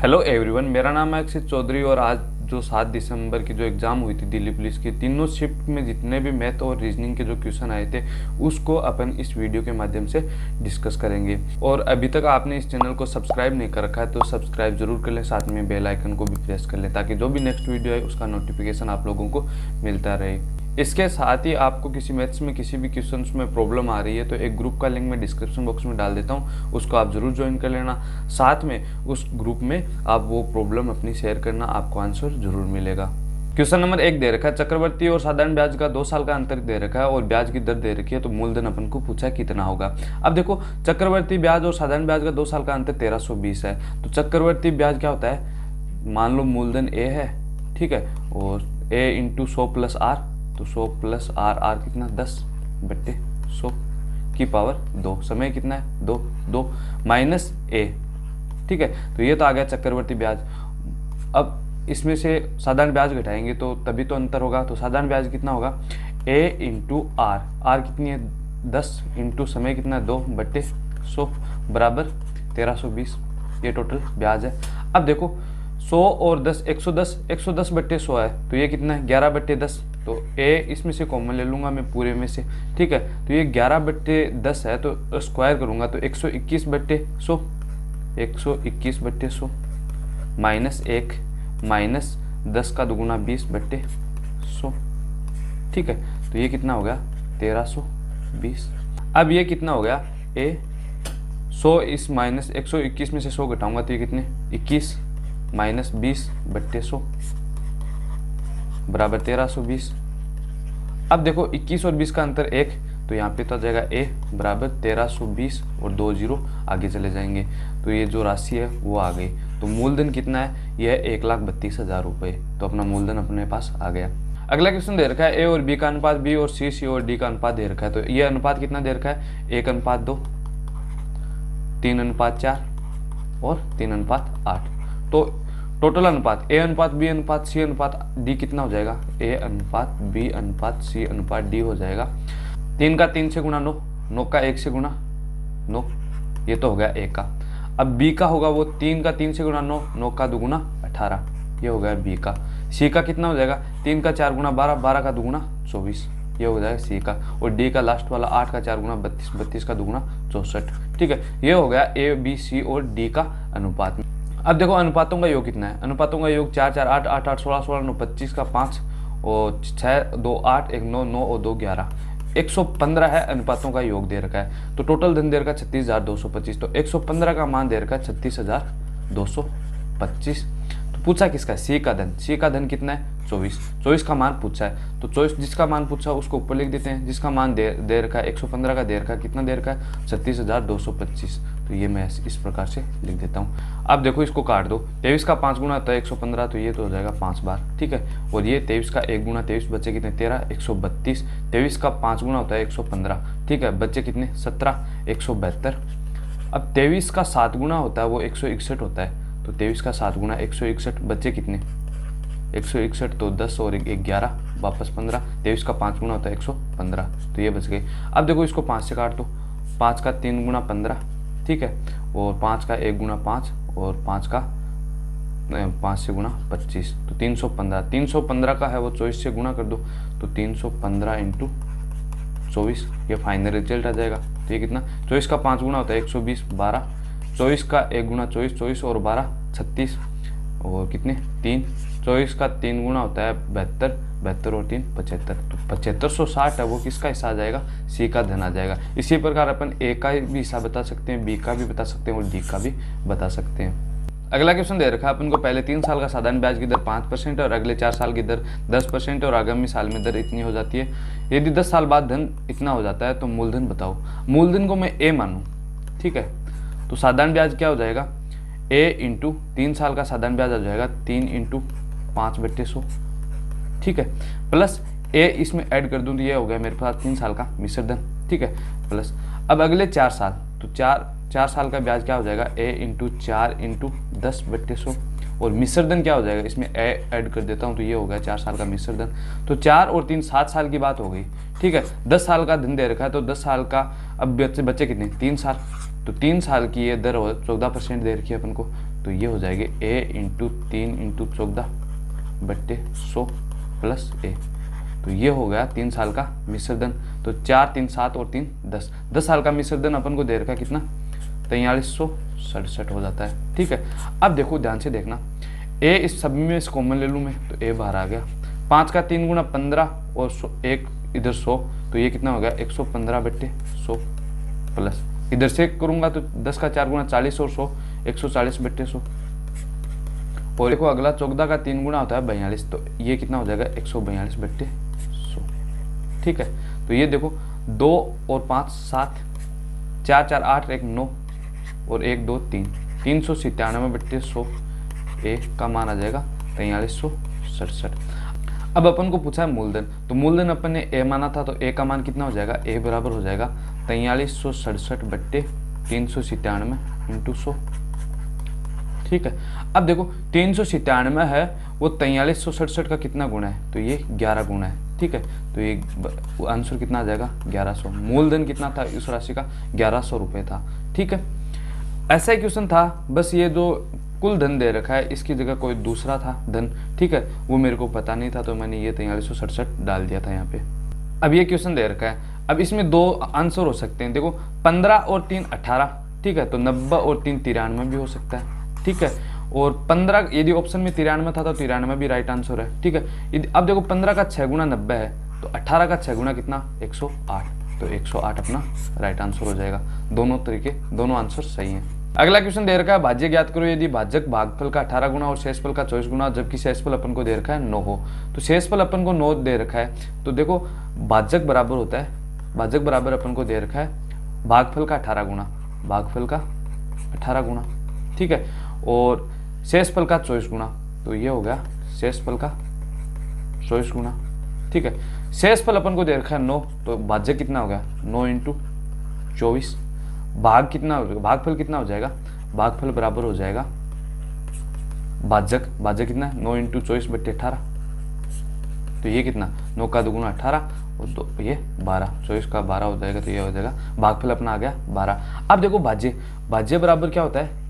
Hello everyone, मेरा नाम है अक्षित चौधरी और आज जो 7 दिसंबर की जो एग्ज़ाम हुई थी दिल्ली पुलिस की, तीनों शिफ्ट में जितने भी मैथ और रीजनिंग के जो क्वेश्चन आए थे उसको अपन इस वीडियो के माध्यम से डिस्कस करेंगे। और अभी तक आपने इस चैनल को सब्सक्राइब नहीं कर रखा है तो सब्सक्राइब जरूर कर लें, साथ में बेल आइकन को भी प्रेस कर लें ताकि जो भी नेक्स्ट वीडियो है उसका नोटिफिकेशन आप लोगों को मिलता रहे। इसके साथ ही आपको किसी मैथ्स में किसी भी क्वेश्चंस में प्रॉब्लम आ रही है तो एक ग्रुप का लिंक मैं डिस्क्रिप्शन बॉक्स में डाल देता हूँ, उसको आप ज़रूर ज्वाइन कर लेना। साथ में उस ग्रुप में आप वो प्रॉब्लम अपनी शेयर करना, आपको आंसर ज़रूर मिलेगा। क्वेश्चन नंबर 1 दे रखा है, चक्रवर्ती और साधारण ब्याज का 2 साल का अंतर दे रखा है और ब्याज की दर दे रखी है, तो मूलधन अपन को पूछा कितना होगा। अब देखो, चक्रवर्ती ब्याज और साधारण ब्याज का 2 साल का अंतर 1320 है। तो चक्रवर्ती ब्याज क्या होता है, मान लो मूलधन ए है, ठीक है, और ए इंटू 100 प्लस आर, तो 100 प्लस आर, आर कितना 10/100 की पावर 2, समय कितना है 2 माइनस ए, ठीक है। तो ये तो आ गया चक्रवर्ती ब्याज। अब इसमें से साधारण ब्याज घटाएंगे तो तभी तो अंतर होगा। तो साधारण ब्याज कितना होगा, ए इंटू आर, आर कितनी है 10 इंटू समय कितना 2/100 बराबर 1320, ये टोटल ब्याज है। अब देखो 100 और 10 110, 110/100 है, तो ये कितना है 11/10। तो ए इसमें से कॉमन ले लूँगा मैं पूरे में से, ठीक है। तो ये 11/10 है, तो स्क्वायर करूँगा तो 121/100, 121/100 माइनस 1 माइनस 10 का दुगुना 20/100, ठीक है। तो ये कितना हो गया 1320। अब ये कितना हो गया ए 100 इस माइनस 121 में से 100 घटाऊंगा तो ये कितने 21 माइनस 20/100 बराबर 1320। अब देखो 21 और 20 का अंतर 1, तो यहाँ पे तो आ जाएगा ए बराबर 1320 और 2 जीरो आगे चले जाएंगे, तो ये जो राशि है वो आ गई। तो मूलधन कितना है, यह है 1,32,000 रुपये। तो अपना मूलधन अपने पास आ गया। अगला क्वेश्चन दे रखा है ए और बी का अनुपात, बी और सी और डी का अनुपात दे रखा है। तो ये अनुपात कितना दे रखा है 1:2, 3:4 और 3:8। तो टोटल अनुपात ए अनुपात बी अनुपात सी अनुपात डी कितना हो जाएगा, ए अनुपात बी अनुपात सी अनुपात डी हो जाएगा 3 का 3 से गुणा 9, 9 का 1 से गुणा 9, ये तो हो गया ए का। अब बी का होगा वो 3 का 3 से गुणा 9, 9 का दुगुना 18, ये हो गया बी का। सी का कितना हो जाएगा 3 का 4 गुणा 12, 12 का दुगुना 24, ये हो जाएगा सी का। और डी का लास्ट वाला 8 का 4 गुणा 32, 32 का दुगुना 64, ठीक है। ये हो गया ए बी सी और डी का अनुपात। अब देखो अनुपातों का योग कितना है, अनुपातों का योग 4 4 8 8 8 16 16 9 25 का 5 और 6 2 8 1 9 9 और 2 11, 115 है अनुपातों का योग दे रखा है। तो टोटल धन दे रखा है 36,225, तो 115 का मान दे रखा है 36,225। तो पूछा किसका है, सी का धन। सी का धन कितना है 24, 24 का मान पूछा है। तो 24 जिसका मान पूछा है उसको ऊपर लिख देते हैं, जिसका मान दे रखा है 115 का दे रखा है, कितना दे रखा है 36,225। तो ये मैं इस प्रकार से लिख देता हूँ। अब देखो इसको काट दो, 23 का 5 गुना होता है 115, तो ये तो हो जाएगा 5 बार, ठीक है। और ये 23 का 1 गुना 23 बच्चे कितने 13, 132। 23 का 5 गुना होता है 115, ठीक है, बच्चे कितने 17, 172। अब 23 का 7 गुना होता है वो 161 होता है, तो 23 का 7 गुना 161, बच्चे कितने 161, तो 10 और 11 वापस 15। 23 का 5 गुना होता है 115, तो ये बच गए। अब देखो इसको 5 से काट दो, 5 का 3 गुना 15, ठीक है, और 5 का 1 गुना 5 और 5 का 5 से गुना 25, तो 315। 315 का है वो 24 से गुना कर दो, तो 315 इंटू 24, ये फाइनल रिजल्ट आ जाएगा। तो ये कितना 24 का 5 गुना होता है 120, 12। 24 का 1 गुना 24, 24 और 12 36 और कितने 3। 24 का 3 गुना होता है 72, 72 और 3 75, तो 7560 है वो किसका हिस्सा आ जाएगा, सी का धन आ जाएगा। इसी प्रकार अपन ए का भी हिस्सा बता सकते हैं, बी का भी बता सकते हैं और डी का भी बता सकते हैं। अगला क्वेश्चन दे रखा है अपन को, पहले 3 साल का साधारण ब्याज की दर 5% और अगले 4 साल की दर 10% और आगामी साल में दर इतनी हो जाती है। यदि 10 साल बाद धन इतना हो जाता है तो मूलधन बताओ। मूलधन को मैं ए मानूं, ठीक है, तो साधारण ब्याज क्या हो जाएगा, ए इंटू 3 साल का साधारण ब्याज आ जाएगा 3 इंटू 5/100, ठीक है, प्लस ए इसमें ऐड कर दूं तो ये हो गया मेरे पास 3 साल का मिश्र धन, ठीक है, प्लस अब अगले 4 साल, तो 4 साल का ब्याज क्या हो जाएगा, ए इंटू 4 इंटू 10/100 और मिश्र धन क्या हो जाएगा, इसमें ए ऐड कर देता हूँ तो ये हो गया 4 साल का मिश्र धन। तो 4 और 3 7 साल की बात हो गई, ठीक है। 10 साल का धन दे रखा है तो 10 साल का, अब बच्चे कितने 3 साल, तो 3 साल की ये दर 14% दे रखी है अपन को, तो ये हो जाएगी ए इंटू 3 इंटू 14 बट्टे 100 प्लस ए। तो ये हो गया 3 साल का मिश्र धन। तो 4 3 7 और 3 10, 10 साल का मिश्र धन अपन को दे रखा कितना 4367 हो जाता है। ठीक है, अब देखो ध्यान से देखना, ए इस सभी में इस कॉमन ले लूँ मैं तो ए बाहर आ गया। 5 का 3 गुना 15 और 1 इधर 100, तो ये कितना हो गया 115 बट्टे 100 प्लस इधर से करूंगा तो 10 का 4 गुना 40 और 100 140 बट्टे 100। और देखो अगला 14 का 3 गुना होता है 42, तो ये कितना हो जाएगा 142 बट्टे 100। ठीक है, तो ये देखो 2 और 5 7, 4 4 8 1 9 और 1 2 3, 397 बट्टे 100 ए का मान आ जाएगा 4367। अब अपन को पूछा है मूलधन, तो मूलधन अपन ने ए माना था, तो ए का मान कितना हो जाएगा, ए बराबर हो जाएगा 4367 बट्टे 397 इंटू 100। ठीक है, अब देखो 397 है, वो 4367 का कितना गुना है, तो ये 11 गुना है। ठीक है, तो ये आंसर कितना आ जाएगा 1100। मूलधन कितना था इस राशि का 1100 रुपये था। ठीक है, ऐसा ही क्वेश्चन था, बस ये जो कुल धन दे रखा है इसकी जगह कोई दूसरा था धन। ठीक है, वो मेरे को पता नहीं था, तो मैंने ये 4367 डाल दिया था यहाँ पे। अब ये क्वेश्चन दे रखा है, अब इसमें 2 आंसर हो सकते हैं। देखो 15 और 3 18, ठीक है, तो 90 और 3 93 भी हो सकता है। ठीक है, और 15 यदि ऑप्शन में 93 था तो 93 भी राइट आंसर है। ठीक है, यदि अब देखो 15 का 6 गुना 90 है, तो 18 का 6 गुना कितना 108, तो 108 अपना राइट आंसर हो जाएगा। दोनों तरीके, दोनों आंसर सही हैं। अगला क्वेश्चन दे रखा है, भाज्य ज्ञात करो यदि भाजक भागफल का 18 गुना और शेषफल का 24 गुना, जबकि शेषफल अपन को दे रखा है 9 हो। तो शेषफल अपन को 9 दे रखा है, तो देखो भाजक बराबर होता है, भाजक बराबर अपन को दे रखा है भागफल का 18 गुना, भागफल का 18 गुना। ठीक है, और शेषफल का 24 गुना, तो ये हो गया शेषफल का 24 गुना। ठीक है, शेषफल अपन को दे रखा है 9, तो भाज्य कितना हो गया 9 इंटू 24। भाग कितना हो जाएगा, भागफल कितना हो जाएगा, भागफल बराबर हो जाएगा भाजक, भाजक कितना है 9 इंटू 24 बट्टे 18, तो ये कितना 9 का 2 गुना 18 और 2 ये 12, 24 का 12 हो जाएगा, तो ये हो जाएगा भागफल अपना आ गया 12। अब देखो भाज्य, भाज्य बराबर क्या होता है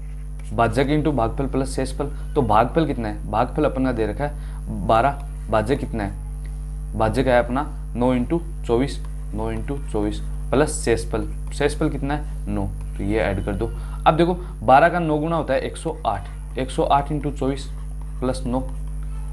भाजक इंटू भागफल प्लस शेषफल, तो भागफल कितना है, भागफल अपना दे रखा है 12, भाज्य कितना है, भाज्य क्या है अपना 9 इंटू 24, 9 इंटू 24 प्लस शेषफल, शेषफल कितना है 9, तो ये ऐड कर दो। अब देखो 12 का 9 गुना होता है 108, 108 इंटू 24 प्लस 9।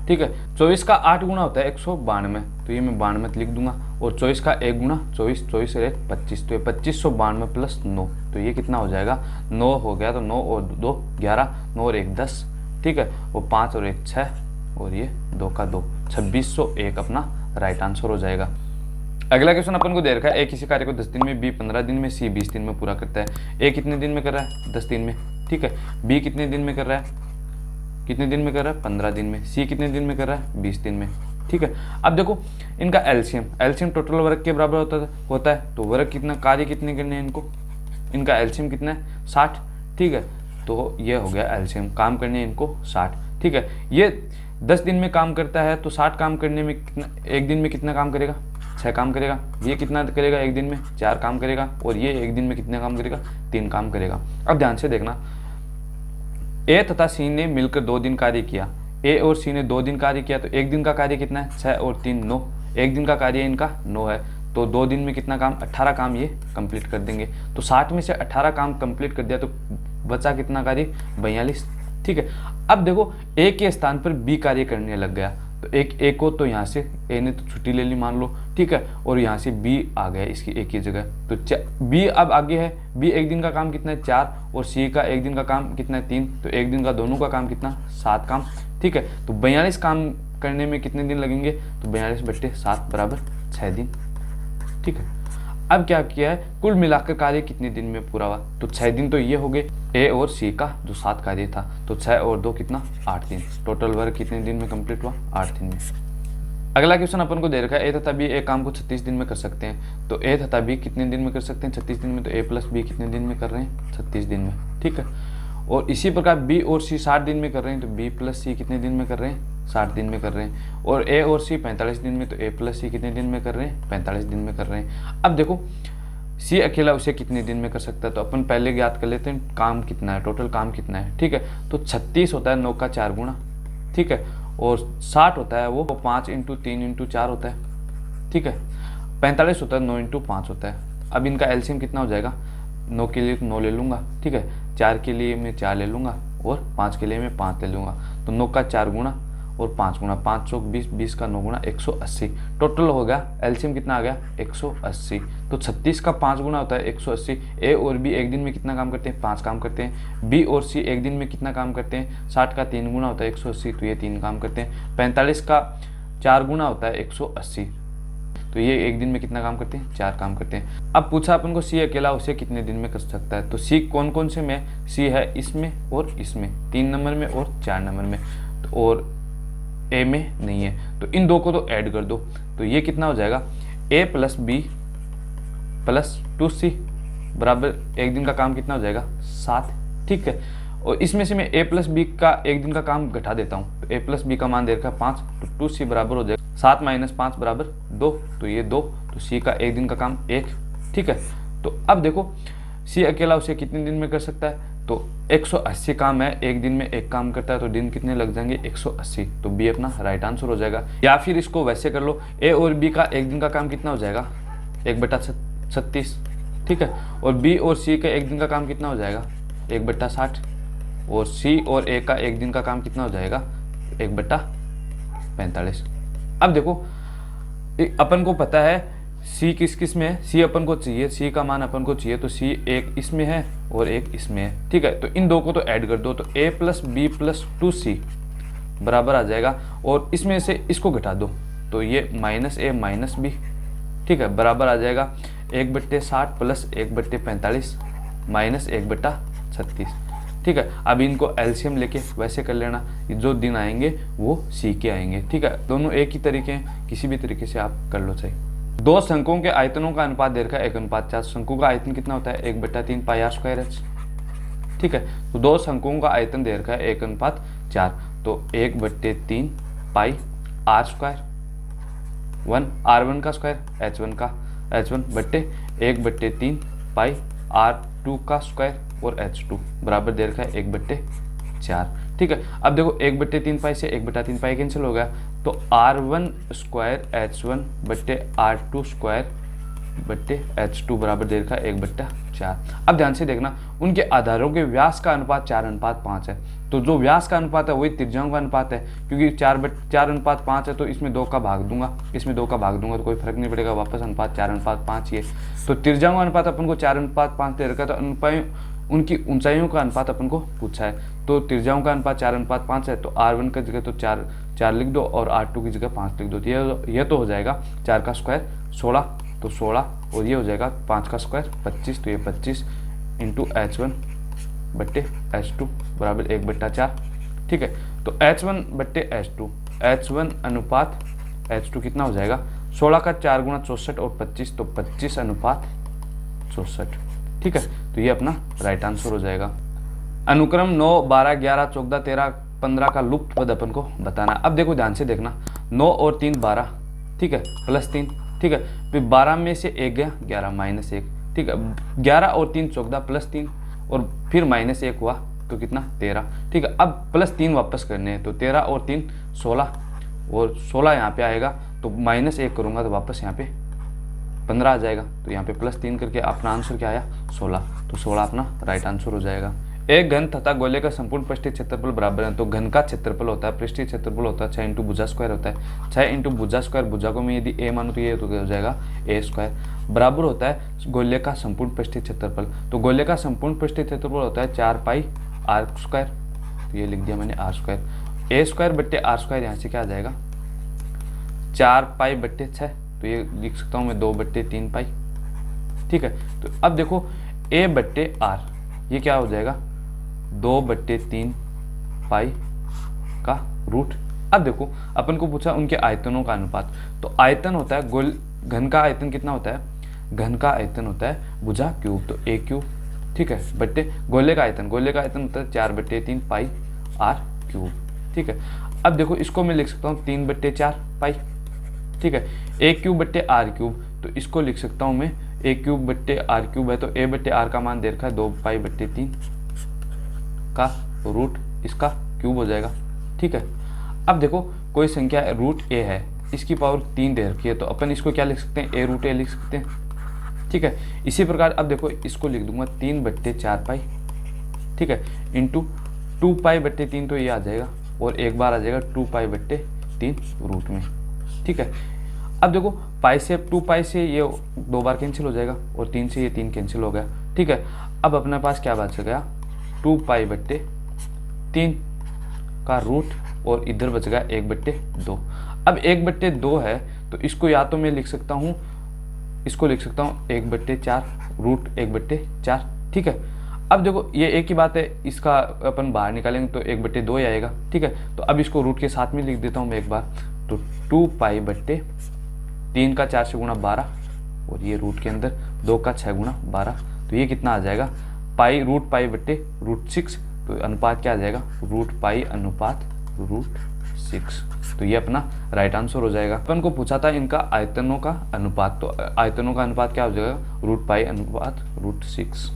ठीक है, 24 का 8 गुना होता है 192, तो ये मैं 92 लिख दूंगा, और 24 का 1 गुना 24, 24 और 1 25, तो ये 2592 प्लस 9, तो ये कितना हो जाएगा 9 हो गया, तो 9 और 2 11, 9 और 1 10। ठीक है, वो 5 और 1 6 और ये 2 का 2, 2601 अपना राइट आंसर हो जाएगा। अगला क्वेश्चन अपन को दे रखा है, ए किसी कार्य को 10 दिन में, बी 15 दिन में, सी 20 दिन में पूरा करता है। ए कितने दिन में कर रहा है 10 दिन में। ठीक है, बी कितने दिन में कर रहा है, कितने दिन में कर रहा है 15 दिन में, सी कितने दिन में कर रहा है 20 दिन में। ठीक है, अब देखो इनका एलसीएम, एलसीएम टोटल वर्क के बराबर होता है, तो वर्क कितना, कार्य कितने करने हैं इनको, इनका एलसीएम कितना है 60। ठीक है, तो ये हो गया एलसीएम, काम करने हैं इनको 60। ठीक है, ये 10 दिन में काम करता है, तो 60 काम करने में कितना, एक दिन में कितना काम करेगा 6 काम करेगा। ये कितना करेगा एक दिन में 4 काम करेगा, और ये एक दिन में कितने काम करेगा 3 काम करेगा। अब ध्यान से देखना, ए तथा सी ने मिलकर 2 दिन कार्य किया, ए और सी ने 2 दिन कार्य किया, तो एक दिन का कार्य कितना है 6 और 3 9, एक दिन का कार्य इनका 9 है, तो 2 दिन में कितना काम 18 काम ये कंप्लीट कर देंगे। तो 60 में से 18 काम कंप्लीट कर दिया, तो बचा कितना कार्य 42। ठीक है, अब देखो ए के स्थान पर बी कार्य करने लग गया, तो एक को तो यहाँ से ए ने तो छुट्टी ले ली मान लो। ठीक है, और यहाँ से बी आ गया इसकी एक की जगह, तो बी अब आगे है, बी एक दिन का काम कितना है 4, और सी का एक दिन का काम कितना है 3, तो एक दिन का दोनों का काम कितना 7 काम। ठीक है, तो 42 काम करने में कितने दिन लगेंगे, तो 42 बट्टे 7 बराबर 6 दिन। ठीक है, अब क्या किया है, कुल मिलाकर कार्य कितने दिन में पूरा हुआ, तो 6 दिन तो ये हो गए ए और सी का जो 7 कार्य था, तो 6 और 2 कितना 8 दिन, टोटल वर्क कितने दिन में कंप्लीट हुआ 8 दिन में। अगला क्वेश्चन अपन को दे रखा है, ए तथा बी एक काम को 36 दिन में कर सकते हैं, तो ए तथा बी कितने दिन में कर सकते हैं 36 दिन में, तो ए प्लस बी कितने दिन में कर रहे हैं 36 दिन में। ठीक है, और इसी प्रकार बी और सी 60 दिन में कर रहे हैं, तो बी प्लस सी कितने दिन में कर रहे हैं 60 दिन में कर रहे हैं, और ए और सी 45 दिन में, तो ए प्लस सी कितने दिन में कर रहे हैं 45 दिन में कर रहे हैं। अब देखो सी अकेला उसे कितने दिन में कर सकता है, तो अपन पहले ज्ञात कर लेते हैं काम कितना है, टोटल काम कितना है। ठीक है, तो 36 होता है 9 का 4 गुना। ठीक है, और 60 होता है वो 5 इंटू 3 इंटू 4 होता है। ठीक है, 45 होता है 9 इंटू 5 होता है। अब इनका एलसीएम कितना हो जाएगा, 9 के लिए 9 ले लूँगा। ठीक है, 4 के लिए मैं 4 ले लूँगा और 5 के लिए मैं 5 ले लूँगा। तो 9 का 4 गुना और 5 गुना, 5 चौक 20, 20 का 9 गुना 180। टोटल हो गया एलसीएम कितना आ गया 180। तो 36 का 5 गुना होता है 180। ए और बी एक दिन में कितना काम करते हैं, 5 काम करते हैं। बी और सी एक दिन में कितना काम करते हैं, 60 का 3 गुना होता है 180, तो ये 3 काम करते हैं। 45 का 4 गुना होता है 180, तो ये एक दिन में कितना काम करते हैं, 4 काम करते हैं। अब पूछा अपन को सी अकेला उसे कितने दिन में कर सकता है, तो सी कौन कौन से में, सी है इसमें और इसमें, 3 नंबर में और 4 नंबर में, तो और ए में नहीं है। तो इन दो को तो ऐड कर दो, तो ये कितना हो जाएगा, ए प्लस बी प्लस 2c बराबर एक दिन का काम कितना हो जाएगा, 7। ठीक है, और इसमें से मैं ए प्लस बी का एक दिन का काम घटा देता हूँ, तो ए प्लस बी का मान दे रखा है 5, तो 2c बराबर हो जाएगा 7 माइनस 5 बराबर 2, तो ये 2, तो सी का एक दिन का काम 1। ठीक है, तो अब देखो सी अकेला उसे कितने दिन में कर सकता है, तो 180 काम है, एक दिन में एक काम करता है, तो दिन कितने लग जाएंगे 180, तो बी अपना राइट आंसर हो जाएगा। या फिर इसको वैसे कर लो, ए और बी का एक दिन का काम कितना हो जाएगा, 1/36। ठीक है, और बी और सी का एक दिन का काम कितना हो जाएगा, 1/60, और सी और ए का एक दिन का काम कितना हो जाएगा, 1/45। अब देखो अपन को पता है सी किस किस में है, सी अपन को चाहिए, सी का मान अपन को चाहिए, तो सी एक इसमें है और एक इसमें है। ठीक है, तो इन दो को तो ऐड कर दो, तो ए प्लस बी प्लस 2c बराबर आ जाएगा, और इसमें से इसको घटा दो, तो ये माइनस ए माइनस बी। ठीक है, बराबर आ जाएगा 1/60 प्लस 1/45 माइनस 1/36। ठीक है, अब इनको एलसीएम लेके वैसे कर लेना, जो दिन आएंगे वो सी के आएंगे। ठीक है, दोनों एक ही तरीके हैं, किसी भी तरीके से आप कर लो चाहिए। दो शंकुओं के आयतनों का अनुपात दे रखा है 1:4। शंकु का आयतन कितना होता है, 1/3 पाई आर स्क्वायर एच। ठीक है, तो दो शंकुओं का आयतन दे रखा है 1:4, तो 1/3 पाई आर स्क्वायर 1 R1 का स्क्वायर H1 बट्टे 1/3 पाई R2 का स्क्वायर और H2 बराबर दे रखा है 1/4। ठीक है, अब देखो 1/3 पाई से 1/3 पाई कैंसिल हो गया, तो R1 स्क्वायर H1 बट्टे R2 स्क्वायर बट्टे H2 बराबर दे रखा है 1/4। अब ध्यान से देखना, उनके आधारों के व्यास का अनुपात 4:5 है, तो जो व्यास का अनुपात है वही त्रिज्याओं का अनुपात है, क्योंकि 4:5 है, तो इसमें 2 का भाग दूंगा, इसमें 2 का भाग दूंगा, तो कोई फर्क नहीं पड़ेगा, वापस अनुपात 4:5 ही है। तो त्रिज्याओं का अनुपात अपन को 4:5 दे रखा है, तो उनकी ऊंचाइयों का अनुपात अपन को पूछा है, तो त्रिज्याओं का अनुपात 4:5 है, तो R1 की जगह तो 4 लिख दो और R2 की जगह 5 लिख दो, तो ये तो हो जाएगा 4 का स्क्वायर 16, तो 16, और ये हो जाएगा 5 का स्क्वायर 25, तो ये 25 इंटू H1 बट्टे H2 बराबर 1/4। ठीक है, तो H1 बट्टे H1 अनुपात H2 कितना हो जाएगा, 16 का 4 गुना 64 और 25, तो 25 अनुपात 64। ठीक है, तो ये अपना राइट आंसर हो जाएगा। अनुक्रम 9, 12, 11, 14, 13, 15 का लुप्त पद अपन को बताना। अब देखो ध्यान से देखना, 9 और 3 12, ठीक है, प्लस 3, ठीक है, फिर 12 में से 1 गया 11 माइनस 1, ठीक है, 11 और 3 14 प्लस 3 और फिर माइनस 1 हुआ तो कितना 13। ठीक है, अब प्लस 3 वापस करने हैं, तो 13 और 3 16 और 16 यहाँ पे आएगा, तो माइनस 1 करूँगा तो वापस यहाँ पे 15 आ जाएगा, तो यहाँ पे प्लस 3 करके अपना आंसर क्या आया 16, तो 16 अपना राइट आंसर हो जाएगा। एक घन तथा गोले का संपूर्ण पृष्ठीय क्षेत्रफल बराबर है, तो घन का क्षेत्रफल होता है, पृष्ठीय क्षेत्रफल होता है 6 इंटू भुजा स्क्वायर होता है, 6 इंटू भुजा स्क्वायर, भुजा को मैं यदि ए मानूँ तो ये तो हो जाएगा ए स्क्वायर, बराबर होता है गोले का संपूर्ण पृष्ठीय क्षेत्रफल। तो गोले का संपूर्ण पृष्ठीय क्षेत्रफल होता है 4 पाई आर स्क्वायर, तो ये लिख दिया मैंने आर स्क्वायर, ए स्क्वायर बट्टे आर स्क्वायर, यहाँ से क्या आ जाएगा 4 पाई बट्टे 6, तो ये लिख सकता हूँ मैं 2/3 पाई। ठीक है, तो अब देखो a बट्टे आर, ये क्या हो जाएगा 2/3 पाई का रूट। अब देखो अपन को पूछा उनके आयतनों का अनुपात, तो आयतन होता है गोल, घन का आयतन कितना होता है, घन का आयतन होता है भुजा क्यूब, तो a क्यूब, ठीक है, बट्टे गोले का आयतन होता है 4/3 पाई आर क्यूब। ठीक है, अब देखो इसको मैं लिख सकता हूँ 3/4 पाई, ठीक है, a क्यूब बट्टे आर क्यूब, तो इसको लिख सकता हूँ मैं ए क्यूब बट्टे आर क्यूब है, तो ए बट्टे आर का मान दे रखा है 2 पाई बट्टे 3 का रूट इसका क्यूब हो जाएगा। ठीक है, अब देखो कोई संख्या रूट ए है, इसकी पावर 3 दे रखी है, तो अपन इसको क्या लिख सकते हैं, ए रूट ए लिख सकते हैं। ठीक है, इसी प्रकार अब देखो इसको लिख दूंगा 3 बट्टे 4 पाई, ठीक है, इंटू 2 पाई बट्टे 3, तो ये आ जाएगा, और एक बार आ जाएगा 2 पाई बट्टे 3 रूट में। ठीक है, अब देखो पाई से 2 पाई से ये 2 बार कैंसिल हो जाएगा, और 3 से ये 3 कैंसिल हो गया। ठीक है, अब अपने पास क्या बच गया, 2 पाई बट्टे 3 का रूट, और इधर बच गया 1 बट्टे 2। अब 1 बट्टे 2 है, तो इसको या तो मैं लिख सकता हूँ, इसको लिख सकता हूँ 1 बट्टे 4 रूट 1 बट्टे 4। ठीक है, अब देखो ये एक ही बात है, इसका अपन बाहर निकालेंगे तो 1 बट्टे 2 ही आएगा। ठीक है, तो अब इसको रूट के साथ में लिख देता हूँ मैं एक बार, तो 2 पाई बट्टे 3 का 4 से गुणा 12, और ये रूट के अंदर 2 का 6 गुणा 12, तो ये कितना आ जाएगा, पाई रूट पाई बट्टे रूट 6, तो अनुपात क्या आ जाएगा, रूट पाई अनुपात रूट 6। तो ये अपना राइट आंसर हो जाएगा। अपन को पूछा था इनका आयतनों का अनुपात, तो आयतनों का अनुपात क्या हो जाएगा, रूट पाई अनुपात रूट 6।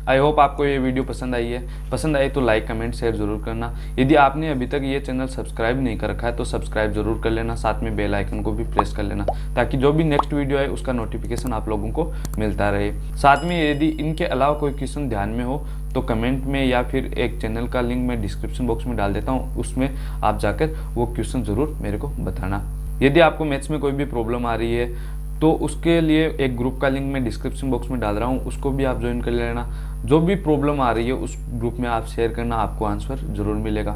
आई होप आपको ये वीडियो पसंद आई है। पसंद आई तो लाइक कमेंट शेयर जरूर करना। यदि आपने अभी तक ये चैनल सब्सक्राइब नहीं कर रखा है तो सब्सक्राइब जरूर कर लेना, साथ में बेल आइकन को भी प्रेस कर लेना, ताकि जो भी नेक्स्ट वीडियो है उसका नोटिफिकेशन आप लोगों को मिलता रहे। साथ में यदि इनके अलावा कोई क्वेश्चन ध्यान में हो तो कमेंट में, या फिर एक चैनल का लिंक मैं डिस्क्रिप्शन बॉक्स में डाल देता हूँ, उसमें आप जाकर वो क्वेश्चन ज़रूर मेरे को बताना। यदि आपको मैथ्स में कोई भी प्रॉब्लम आ रही है तो उसके लिए एक ग्रुप का लिंक मैं डिस्क्रिप्शन बॉक्स में डाल रहा हूँ, उसको भी आप ज्वाइन कर लेना। जो भी प्रॉब्लम आ रही है उस ग्रुप में आप शेयर करना, आपको आंसर ज़रूर मिलेगा।